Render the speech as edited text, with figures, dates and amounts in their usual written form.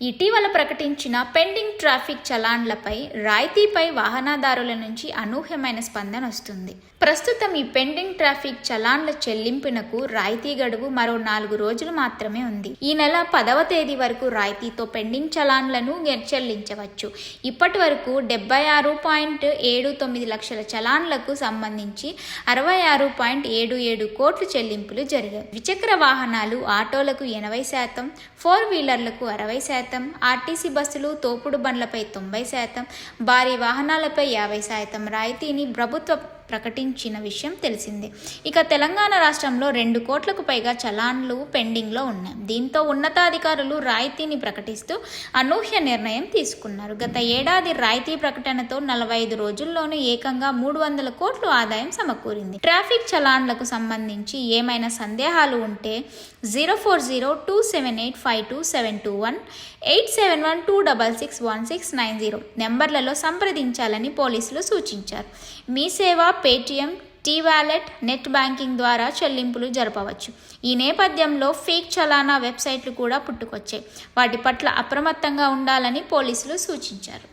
ఇటీవల ప్రకటించిన pending traffic చలాన్లపై రాయితీపై వాహనదారుల నుంచి అనూహ్యమైన స్పందన వస్తుంది. ప్రస్తుతం ఈ పెండింగ్ ట్రాఫిక్ చలాన్ల చెల్లింపునకు రాయితీ గడువు మరో 4 రోజులు మాత్రమే ఉంది. ఈ నెల 10వ తేదీ వరకు రాయితీతో పెండింగ్ చలాన్లను చెల్లించవచ్చు. ఇప్పటి వరకు 76.79 లక్షల చలాన్లకు సంబంధించి 66.77 కోట్ల చెల్లింపులు జరిగాయి. ద్విచక్ర వాహనాలు, ఆటోలకు 80%, 4 వీలర్లకు 60%, ఆర్టీసీ బస్సులు, తోపుడు బండ్లపై 90%, భారీ వాహనాలపై 50% రాయితీని ప్రభుత్వం ప్రకటించిన విషయం తెలిసిందే. ఇక తెలంగాణ రాష్ట్రంలో 2 కోట్లకు పైగా చలాన్లు పెండింగ్లో ఉన్నాయి. దీంతో ఉన్నతాధికారులు రాయితీని ప్రకటిస్తూ అనూహ్య నిర్ణయం తీసుకున్నారు. గత ఏడాది రాయితీ ప్రకటనతో 45 రోజుల్లోనే ఏకంగా 300 కోట్ల ఆదాయం సమకూరింది. ట్రాఫిక్ చలాన్లకు సంబంధించి ఏమైనా సందేహాలు ఉంటే 0402785271, 8712661690 నెంబర్లలో సంప్రదించాలని పోలీసులు సూచించారు. మీ సేవ, పేటీఎం, టీ-వాలెట్, నెట్ బ్యాంకింగ్ ద్వారా చెల్లింపులు జరపవచ్చు. ఈ నేపథ్యంలో ఫేక్ చలానా వెబ్సైట్లు కూడా పుట్టుకొచ్చాయి. వాటి పట్ల అప్రమత్తంగా ఉండాలని పోలీసులు సూచించారు.